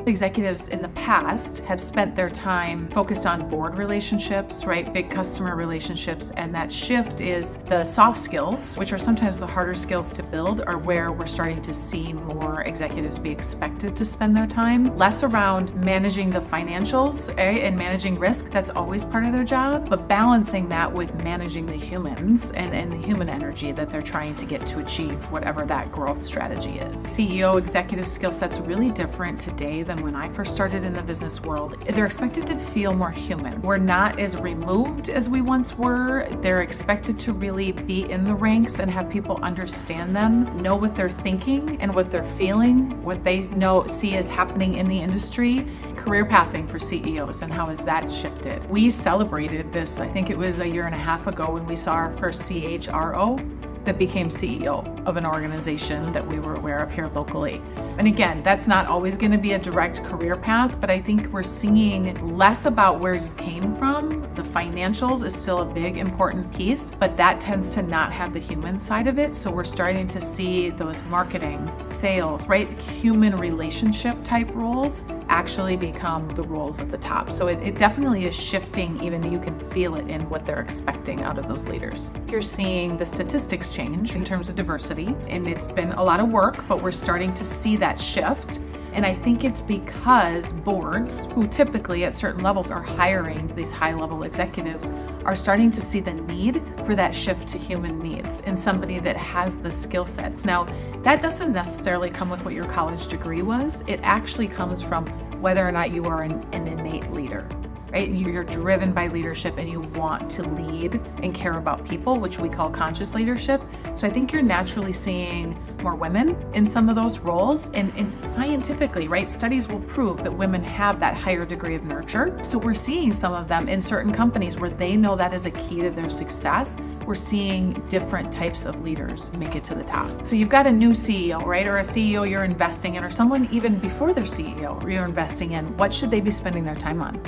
Executives in the past have spent their time focused on board relationships, right? Big customer relationships. And that shift is the soft skills, which are sometimes the harder skills to build, are where we're starting to see more executives be expected to spend their time. Less around managing the financials, right? And managing risk. That's always part of their job, but balancing that with managing the humans and the human energy that they're trying to get to achieve whatever that growth strategy is. CEO executive skill set's really different today than when I first started in the business world. They're expected to feel more human. We're not as removed as we once were. They're expected to really be in the ranks and have people understand them, know what they're thinking and what they're feeling, what they see as happening in the industry. Career pathing for CEOs and how has that shifted? We celebrated this, I think it was a year and a half ago, when we saw our first CHRO that became CEO of an organization that we were aware of here locally. And again, that's not always going to be a direct career path, but I think we're seeing less about where you came from. The financials is still a big, important piece, but that tends to not have the human side of it. So we're starting to see those marketing, sales, right? Human relationship type roles actually become the roles at the top. So it definitely is shifting, even you can feel it in what they're expecting out of those leaders. You're seeing the statistics change in terms of diversity, and it's been a lot of work, but we're starting to see that shift. And I think it's because boards, who typically at certain levels are hiring these high-level executives, are starting to see the need for that shift to human needs and somebody that has the skill sets. Now, that doesn't necessarily come with what your college degree was. It actually comes from whether or not you are an innate leader. Right? You're driven by leadership and you want to lead and care about people, which we call conscious leadership. So I think you're naturally seeing more women in some of those roles. And scientifically, right, studies will prove that women have that higher degree of nurture. So we're seeing some of them in certain companies where they know that is a key to their success. We're seeing different types of leaders make it to the top. So you've got a new CEO, right? Or a CEO you're investing in, or someone even before their CEO you're investing in. What should they be spending their time on?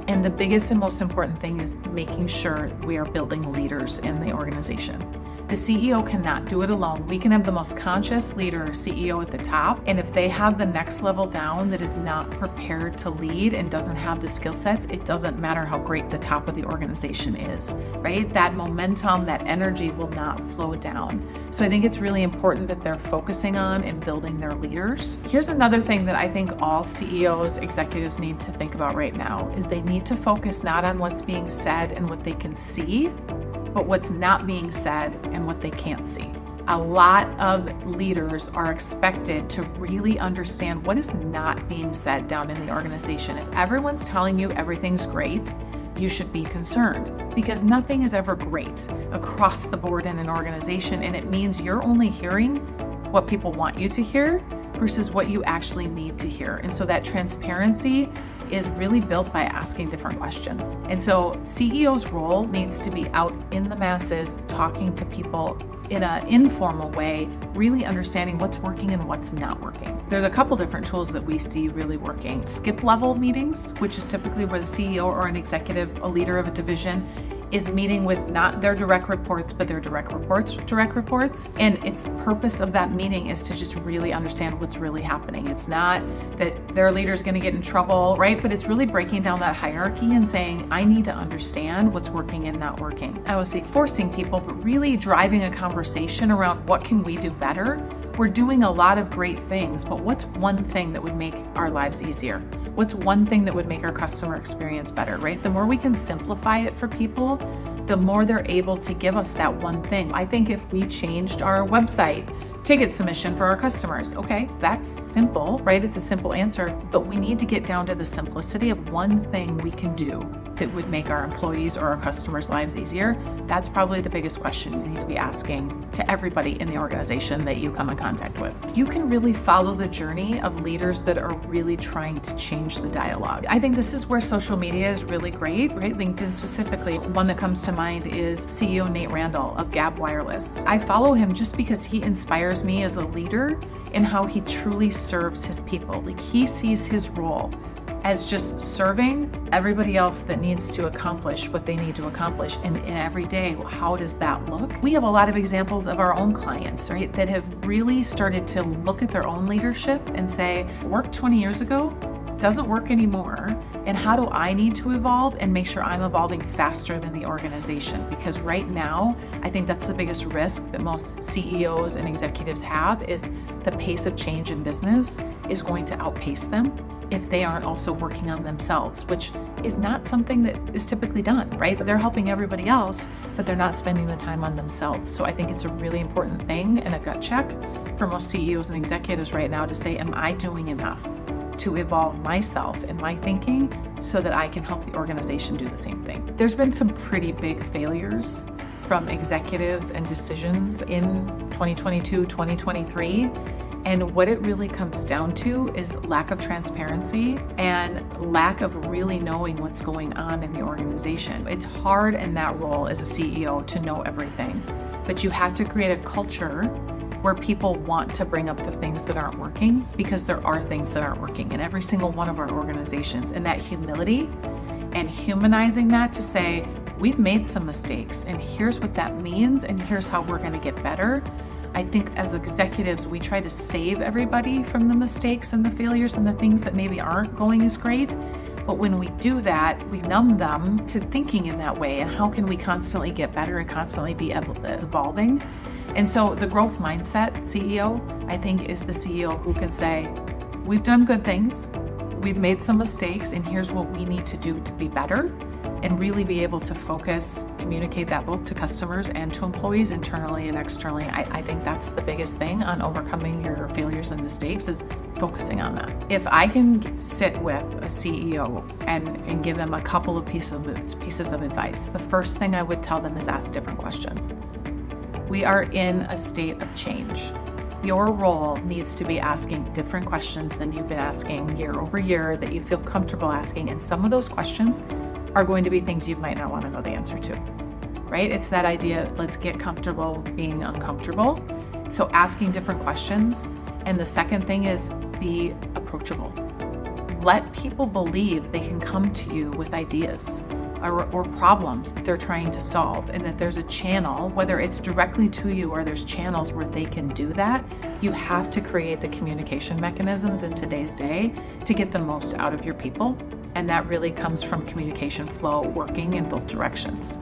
And the biggest and most important thing is making sure we are building leaders in the organization. The CEO cannot do it alone. We can have the most conscious leader, CEO at the top, and if they have the next level down that is not prepared to lead and doesn't have the skill sets, it doesn't matter how great the top of the organization is, right? That momentum, that energy will not flow down. So I think it's really important that they're focusing on and building their leaders. Here's another thing that I think all CEOs, executives need to think about right now is they need to focus not on what's being said and what they can see, but what's not being said and what they can't see. A lot of leaders are expected to really understand what is not being said down in the organization. If everyone's telling you everything's great, you should be concerned, because nothing is ever great across the board in an organization, and it means you're only hearing what people want you to hear versus what you actually need to hear. And so that transparency is really built by asking different questions. And so CEO's role needs to be out in the masses, talking to people in an informal way, really understanding what's working and what's not working. There's a couple different tools that we see really working. Skip level meetings, which is typically where the CEO or an executive, a leader of a division, is meeting with not their direct reports, but their direct reports. And its purpose of that meeting is to just really understand what's really happening. It's not that their leader's gonna get in trouble, right? But it's really breaking down that hierarchy and saying, I need to understand what's working and not working. I would say forcing people, but really driving a conversation around what can we do better? We're doing a lot of great things, but what's one thing that would make our lives easier? What's one thing that would make our customer experience better, right? The more we can simplify it for people, the more they're able to give us that one thing. I think if we changed our website ticket submission for our customers, okay, that's simple, right? It's a simple answer, but we need to get down to the simplicity of one thing we can do that would make our employees or our customers' lives easier. That's probably the biggest question you need to be asking to everybody in the organization that you come in contact with. You can really follow the journey of leaders that are really trying to change the dialogue. I think this is where social media is really great, right? LinkedIn specifically. One that comes to mind is CEO Nate Randall of Gab Wireless. I follow him just because he inspires me as a leader in how he truly serves his people. Like, he sees his role as just serving everybody else that needs to accomplish what they need to accomplish. And every day, how does that look? We have a lot of examples of our own clients, right, that have really started to look at their own leadership and say, worked 20 years ago doesn't work anymore, and how do I need to evolve and make sure I'm evolving faster than the organization? Because right now, I think that's the biggest risk that most CEOs and executives have, is the pace of change in business is going to outpace them if they aren't also working on themselves, which is not something that is typically done, right? They're helping everybody else, but they're not spending the time on themselves. So I think it's a really important thing and a gut check for most CEOs and executives right now to say, am I doing enough to evolve myself and my thinking so that I can help the organization do the same thing? There's been some pretty big failures from executives and decisions in 2022, 2023. And what it really comes down to is lack of transparency and lack of really knowing what's going on in the organization. It's hard in that role as a CEO to know everything, but you have to create a culture where people want to bring up the things that aren't working, because there are things that aren't working in every single one of our organizations. And that humility and humanizing that to say, we've made some mistakes and here's what that means and here's how we're going to get better. I think as executives, we try to save everybody from the mistakes and the failures and the things that maybe aren't going as great. But when we do that, we numb them to thinking in that way. And how can we constantly get better and constantly be evolving? And so the growth mindset CEO, I think, is the CEO who can say, we've done good things, we've made some mistakes, and here's what we need to do to be better, and really be able to focus, communicate that both to customers and to employees internally and externally. I think that's the biggest thing on overcoming your failures and mistakes, is focusing on that. If I can sit with a CEO and give them a couple of pieces of advice, the first thing I would tell them is ask different questions. We are in a state of change. Your role needs to be asking different questions than you've been asking year over year, that you feel comfortable asking. And some of those questions are going to be things you might not want to know the answer to, right? It's that idea, let's get comfortable being uncomfortable. So asking different questions. And the second thing is be approachable. Let people believe they can come to you with ideas or problems that they're trying to solve, and that there's a channel, whether it's directly to you or there's channels where they can do that. You have to create the communication mechanisms in today's day to get the most out of your people. And that really comes from communication flow working in both directions.